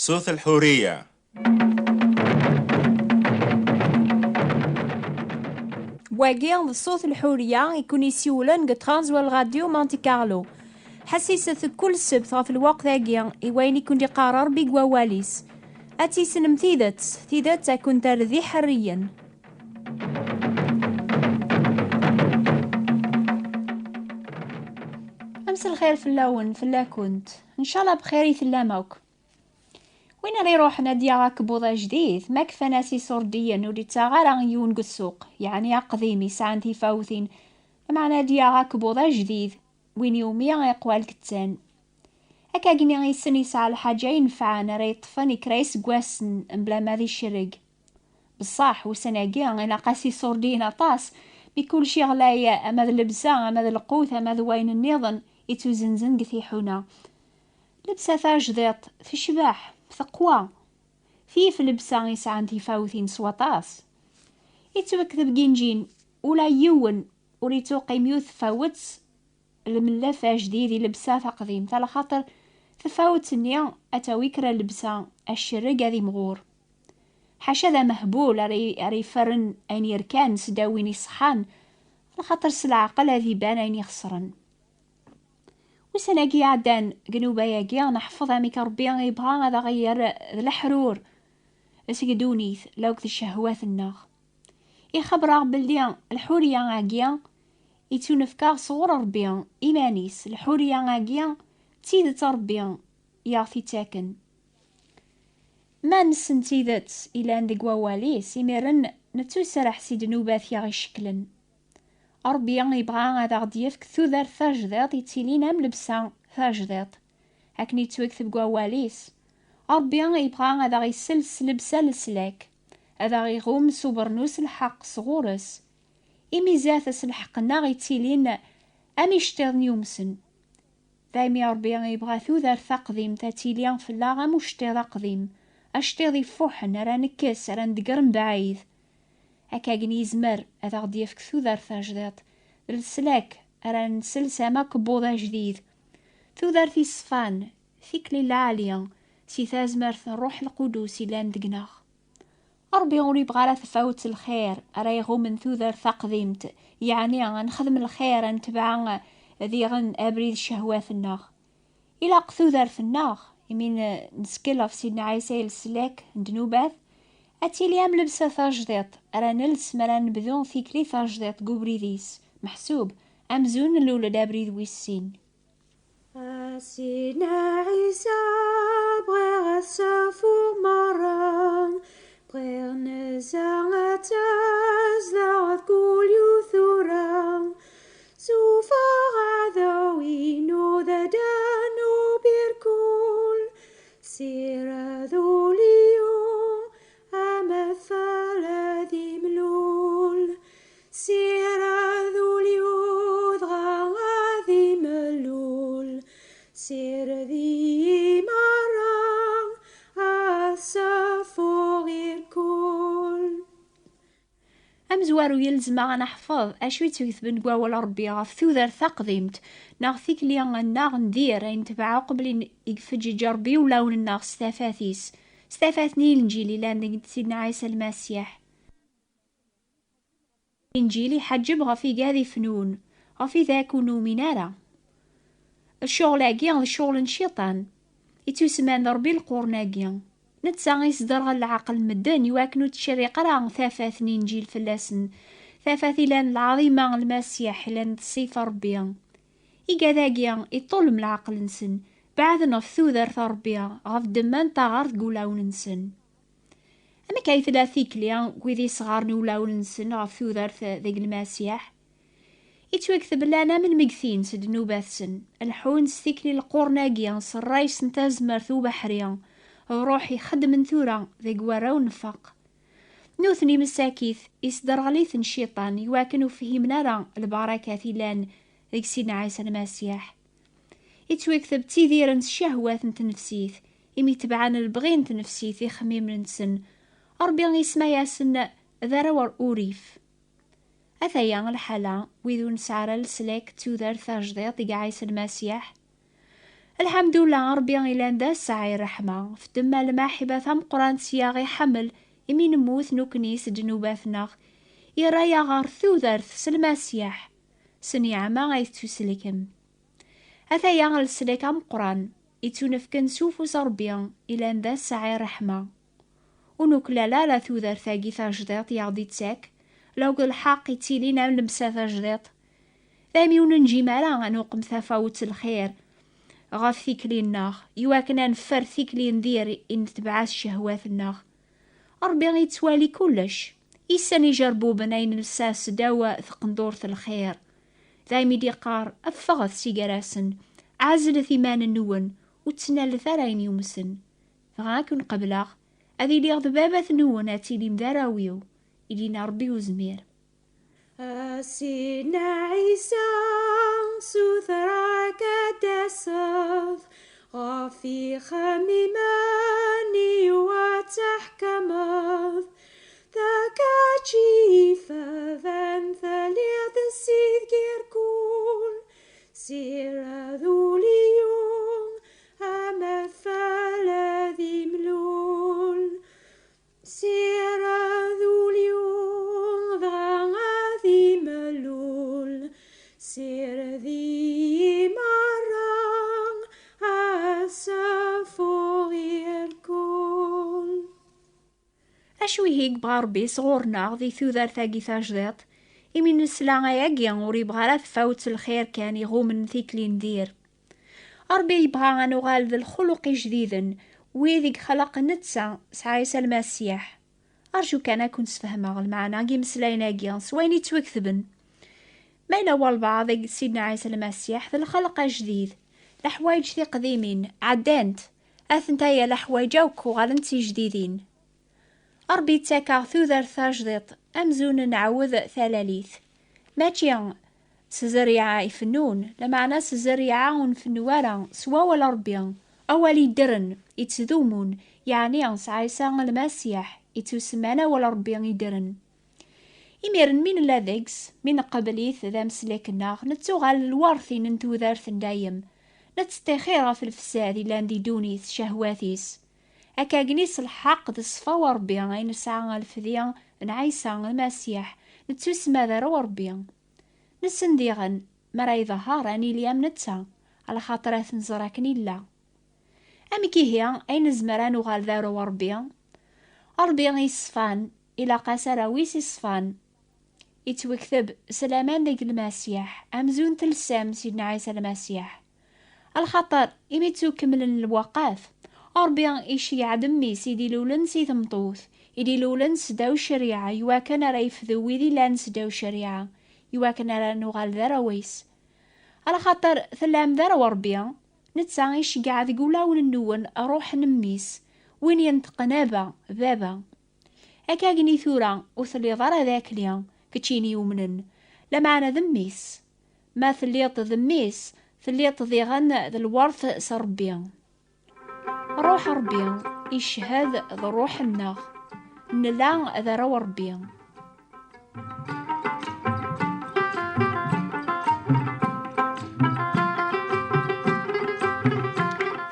صوت الحورية. واقي صوت الحورية يكون يسيولن قطرانز والغاديو مونتي كارلو. حسيسة كل سبت في الوقت ذاكيا وين يكون يقرر بقواليس أتي سنم تيدت تكون ترذي حريا. أمس الخير في اللون في الله كنت إن شاء الله بخير يثلاموك. وين ري روح نادي راك بوضع جديد ما كفى ناسي صرديا ولي تاغارا يون السوق يعني قديمي ساعتي فاوثين مع نادي راك بوضع جديد وين يوميا يقوال كتان هكا كني غيسن يسعى الحاجة ينفعنا راه يطفن كرايس قواسن بلا ما ذي الشرق بصح وسناقيا انا قاسي صوردين طاس بكل شي غلايا اما ذا اللبسة اما ذا القوت اما ذا وين النظن يتوزنزن قثيحونا لبسة فاجديط في شباح في قوى في لبسة يسعى تفاوثين سواطاس يتوكذب جنجين ولا يون وريتو قيميوث فاوتس الملافة جديد لبسة قديم تالا خاطر تفاوت النيا أتاويكرا لبسة الشرق هذي مغور حاشا ذا مهبول ري فرن أين يركان سداوين يصحان خاطر سلعقل هذي بان أين يخسرن وسناقي عدان قنوبا ياقي نحفظ عميك ربي يبغى هذا غير الحرور اسقدونيث لوقت الشهوات الناغ يخبر بلدي الحورية عاقيا يتونفكا صغور ربي إيمانيس الحورية عاقيا تيدت ربي يعطي تاكن ما نسن تيدت إلى عندك وواليس يمرن نتوسرح سيد نوبات يغي شكلن ربي يبغى هذا غدي يفك ثوذر ثاجدات يتيلينا ملبسا ثاجدات هكني توكتب وواليس ربي يبغى هذا غيسلس لبسا لسلاك هذا غيغوم سوبرنوس الحق صغورس إميزاثس الحقنا غيتيلين أميشتغن يومسن ذايمي ربي يبغى ثوذر ثقذيم تاتيليان في اللاغة مشتغ قديم أشتغي فوحن راه نكس راه ندقرن بعيد هكا يزمر هذا غدي يفك ثوذر ثاجدات السلاك راه نسلس أما كبوضة جديد ثوذر في صفان فيك العالية سي ثازمرث الروح القدوس إلا ندقناغ ربي غوري بغا تفاوت الخير راه يغوم من ثوذر ثقديمت يعني غنخدم الخير نتبع ذي غن أبريد الشهوات الناغ إلا قثوذر في الناغ يمين نسكيلا في سيدنا عيسى السلاك ندنوبات أتيلي أم لبسة ثاجديط راه نلس مرا نبذون ثيكلي ثاجديط قبريديس محسوب أمزون اللولة دابريد ويسين سيدنا عيسى بغيغ السافو مرام بغيغ نزاغة زاغ كل يثورام سوفا غاذوينو ذا دانو بيركول سيرا ذوليو أمثال ذي ملول سيرا ذوليو ذغا ذي ملول سير ذي مرام أسافو غير كل أمزوارو يلزم نحفظ أشوي تكذبن قوال ربي غاف ثوذر ثقديمت ناغ ثيك لي ناغ ندير أين تبع قبل يقفج جربي ولون الناغ ستافاثيس ستافاثني الانجيلي لان سيدنا عيسى المسيح الانجيلي حجب غفي قاذي فنون غفي ذاك ونومينارا الشغل الشغل الشيطان يتوسمان ربي القرناقيا نتسا يصدر العقل مدن يواكنو تشري قرا ثافاث نينجيل فلاسن ثافاث لان العظيمة المسيح لان تصيف ربيا إيقاذاقيا يطول من العقل نسن بعد نفثوذر ثربيا غف دمان تاغارد قولاون نسن أما كاي ثلاثيك ليا ويذي صغار نولاون نسن غف ثوذر ذاق المسيح يتوكثب لنا من مقثين سد نوباثسن الحون ستيكلي القرناقيا صرايس نتازمر ثو بحريا روحي خدم ثورا ذاق وراو نفاق نوثني مساكيث يصدر غليثن شيطان يواكنو فهمنا را البركات لان ذاك سيدنا عيسى المسيح يتوكثب تيذيرن الشهوات نتنفسيث إمي تبعان البغين تنفسيث يخميم نسن ربي يسمى ياسن ذراور أوريف أثايا الحالة ويذو نسعر السلاك توذر ثاجديط يقع عيسى المسيح الحمد لله ربي إلا ندا سعي رحمة في دما الماحبة ثم قران سياغي حمل إمي نموت نكنيس دنوباتنا يرايا غار ثوذرث سلماسياح سنيعما غايث تسلكم أثايا غالسلك أم قران يتونفكن سوفوس ربي إلا ندا سعي رحمة ونوكلا لا ثوذرث أجي ثاجديط يغدي تساك لو الحق يتيلينا لمسا ثاجديط ثامي وننجي مالا نوقم ثفاوت الخير غاف ثيكلي الناغ يواكنا نفر ثيكلي ندير إن تبعاث شهوات الناغ ربي غيتوالي كلش إسان يجربو بناين الساس داوا ثقندورة الخير دايمي ديقار أفغث سيقراسن عازل ثيمان النون وتسنال ثراين يومسن فغاكن قبلاغ أذي ليغ ذبابة نون أتيلي مداراويو إلينا ربي وزمير سيدنا عيسى سوثراك دسف غافي خميماني وتحكمث ذاك جيفا ذن ثليث السيد كيركون سير ذوليون أمثال ذي ملول سير ذوليون ذي ملول سير ذي مرang أسفو يركون أشوي هيك بغربي صغورنا ذي ثوذر ثاقي ثاجدات إمي نسلا ياقيا وري بغارات فوت الخير كان يغومن ثيكلي ندير ربي يبغى نغال ذا الخلق جديدا ويذيك خلق نتسا سعيسى المسيح أرجو كان أكون سفهمه المعنى كي مسلاينا كيا سويني توكثبن ما ينوى البعض سيدنا عيسى المسيح ذا الخلق جديد لحوايج ذي قديمين عدانت أثنتايا لحوايج أوكو غالنتي جديدين ربي تاكا ثوذر ثاجديط أمزون نعوذ ثلاليث ماتيا سزريعة يفنون لمعنى سزريعة ونفنوارا سوا ولا ربيا أولي درن يتذومون يعني أنس عيسى المسيح يتسمانا ولا ربيا يدرن إميرن من لاذيكس من قبليث ذا مسلكنا نتوغال الوارثين ننتو ذارث دايم نتستخير في الفساد إلا ندي دونيث شهواتيس أكا جنيس الحق ذا صفا وربيا غين ساعة الفذيا نعيسى المسيح نتسمى ذا وربيا نسنديغن مراي ظهار أني اليام نتسا على خاطرات نزراكني لا أمي كي هي أين زمران وغال ذا وربيا ربيا يصفان إلى قاسرة ويس يصفان يتوكتب سلامان ديك المسيح أمزون تلسام سيدنا عيسى المسيح الخطر إميتو كمل الوقاف ربيا إيشي عدمي سيدي لولن سيد مطوث إدي لولن سداو شريعة يواكن رايف ذوي ذي لان سداو شريعة يواكن را نغال ذا ويس على خاطر ثلام ذا وربيا نتسا إيشي قاعد يقولاون النون أروح نميس وين ينتقنابا بابا أكاقني ثورا وثلي ضرا ذاك اليوم كتشيني يومنن لمعنى ذميس ما ثليط ذميس ثليط ذيغن ذا الورث سربيا روح ربيا يشهد ذا روح الناغ نلا ذا رو ربيا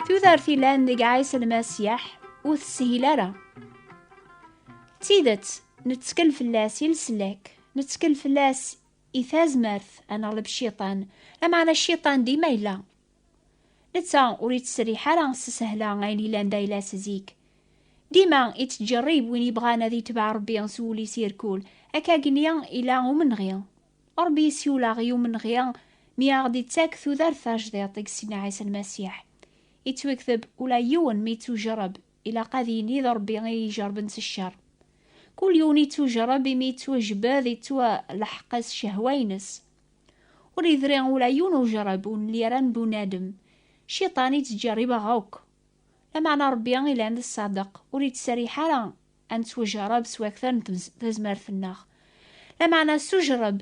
تذار ثيلان ديك عيسى المسيح وثسهيلارا تيدت نتسكل فلاس يلسلاك نتسكل فلاس إثاز مرث أنا غلب الشيطان أما أنا الشيطان ديما إلا نتا أريد السريحة راه سهلة غايلي لان دايلا سزيك ديما يتجرب وين يبغانا ذي تبع ربي نسولي سيركول أكا قنيا إلا ومن غيا ربي سيولا غيو من غيا ميا غدي تاك ثوذار ثاج ذيطيك سيدنا عيسى المسيح يتوكذب ولا يون ميتو جرب إلا قاذيني ذا ربي غيجرب نس الشر كل يوني تجرب ميتو جباذي تو لحقس شهوينس وريذرين ولا يونو جربون ليران بنادم شيطاني تجرب غوك لمعنى ربي إلا عند الصادق وريد سريحة راه أنت وجرب سوا أكثر تزمر في الناغ لمعنى سجرب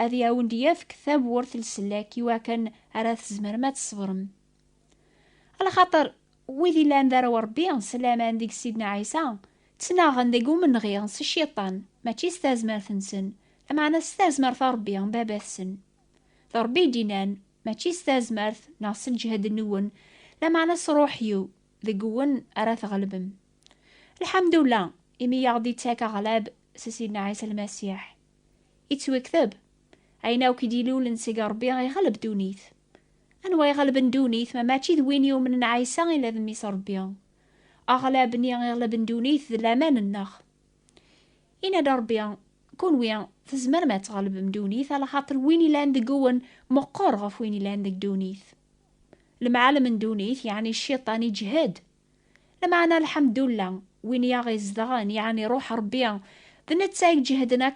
أذي أون ديافك ثاب ورث السلاك يواكن أراث زمر ما تصبرم على خاطر ويذي لان دار وربي سلامان ديك سيدنا عيسى تناغن ديقو من غيانس الشيطان ما تيستازمر ثنسن لمعنى استازمر ثربي بابا السن ثربي دينان ما تيستازمر ناس الجهد النون لا معنى صروحيو ذي قوان أرى تغلبم. الحمد لله إمي يغضي تاكا غلاب سيدنا عيسى المسيح يتوكذب أيناو كيديلو لنسيق ربي غيغلب دونيث. أنوا يغلب دونيث ما ماشي ذوين يوم من عيسى إلا ذميس ربي أغلبني غيغلب دونيث ذي الأمان النخ. إنا دربي كون ويا تزمر ما تغلب مدونيث على خاطر وين إلا عندك قوان مقر غف وين إلا عندك دونيث. المعالم من دونيث يعني الشيطان يجهد. لمعنى الحمد لله وين ياغي زدغان يعني روح ربي ذنتسايق جهدنا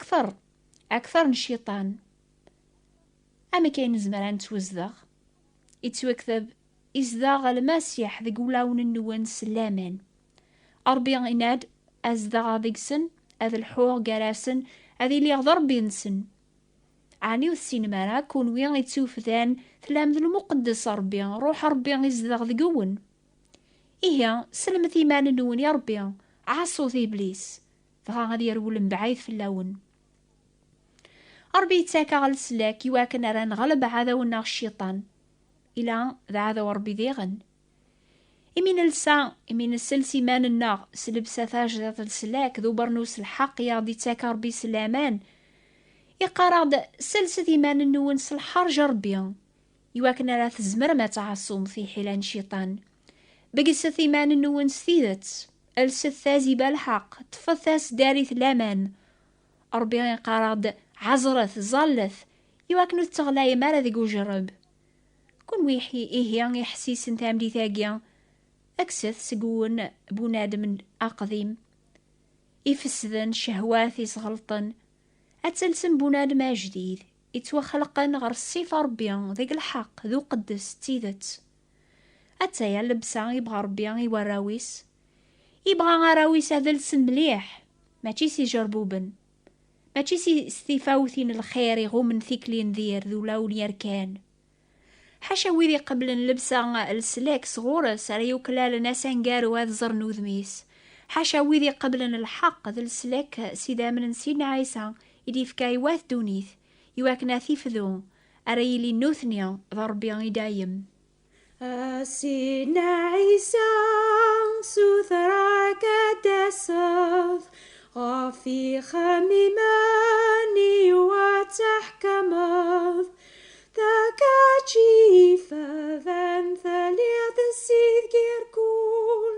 أكثر من الشيطان. أما كاين زمران توزدغ يتوكذب إزدغ المسيح ذي قولاون النوان سلامان أربي إناد أزدغ ذيك سن هذا الحور قراسن هذه اللي يغضر بينسن عني والسينما كون وين يتسوف ذان تلامذ المقدس ربي روح ربي يزدغ ذي قون. إيه سلمة إيمان نون يا ربي عصو ذي إبليس فغا غادي يرول بعيد في اللون. ربي يتاكا غال السلاك يواكن ران غلب هذا وناغ الشيطان إلى ذا وربي ذيغن. إمين السلسي مان الناغ سلب ساثاج ذات السلاك ذو برنوس الحق يغدي تاكا ربي سلامان يقارض سلسة إيمان النونس الحرج ربي يواكن راه تزمر ما تعصوم في حيلان شيطان بقسة إيمان النونس ثيدت ألسة ثازبة الحق تفثاس داريث لامان ربي يقارض عزرث ظلث يواكن تغلاي مالا ذيقو جرب كون ويحي إيه يحسيس ثامدي ثاقيا أكسث سقون بنادم أقديم يفسدن شهوات يصغلطن أتلسن بنادم جديد يتوخلقن غير الصفة ربيان ذيك الحق ذو قدس تيدت أتايا لبسا يبغى ربيان يوراويس يبغى غراويس هذا لسن مليح ماشي سي جربوبن ماشي سي استفاوثين الخير يغومن ثيكلين ذير ذو لون يركان حاشا ويدي قبل نلبسا السلاك صغورة ساريو كلال ناس نقارو هذا زرنو ذميس حاشا ويدي قبل الحق ذا السلاك سيدا من سيدنا عيسى يدي فكايوات دونيث يواكنا ثيفذو أريلي نوثنيا ضربي يدايم. سيدنا عيسى سوثراك دسف غافي خميماني وتحكمث تكاتشي فذن ثليث السيد كيركون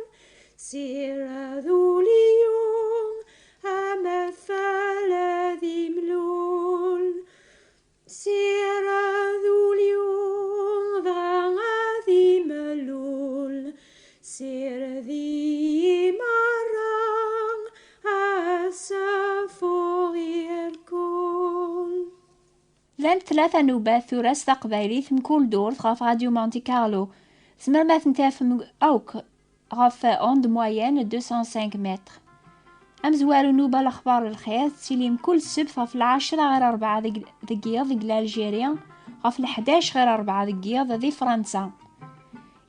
سيرا ذوليون أمثال ذي ملول سيرا ذوليون ذي ملول سير ذي مرang أسفو يركون. لان 3 نوبات ثراس تقبايليت من كل دور غاف راديو مونتي كارلو زمر ما تنتافم أوك غاف أوند موين 205 متر. أمزوارو نوبة الأخبار الخير تسيليم كل سبت غاف 10 غير 4 دقيقة ذي الجيريا غاف 11 غير 4 دقيقة ذي فرنسا.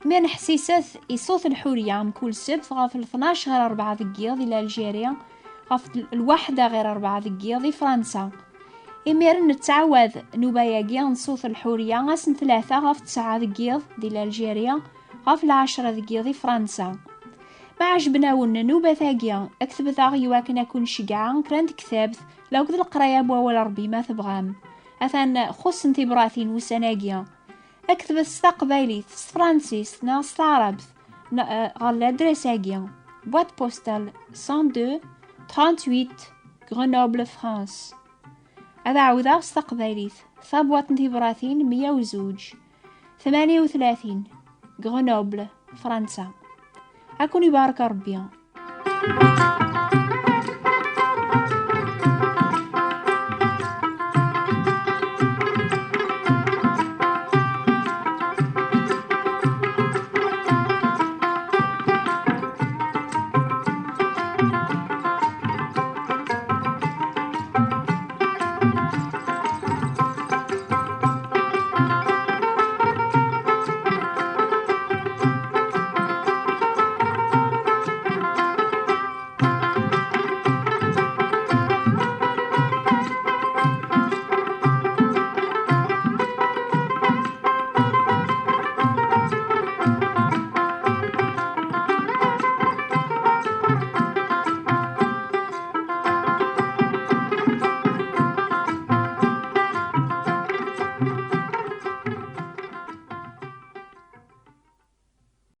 من حسيسث يصوت الحورية من كل سبت غاف 12 غير 4 دقيقة ذي الجيريا غاف 1 غير 4 دقيقة ذي فرنسا. إمير نتعوذ نوباياقيا نصوت الحورية غاسن 3 غاف 9 دقيقة ديال الجيريا غاف 10 دقيقة دي فرنسا. ما عجبناون نوبة ثاقيا اكتب ثاغي واكن اكون شقعا كرانت كتابت لو كذا القرايا بواول ربي ما تبغام اثان خص انتي براثين وسناقيا اكتب استقبالي فرانسيس ناس عرب غالا دريساقيا بوات بوستال 102 38 غرينوبل فرانس. هذا عوضا استقباليت ثابوات انتبراثين 102 38 غرينوبل فرنسا. أكون يبارك ربي.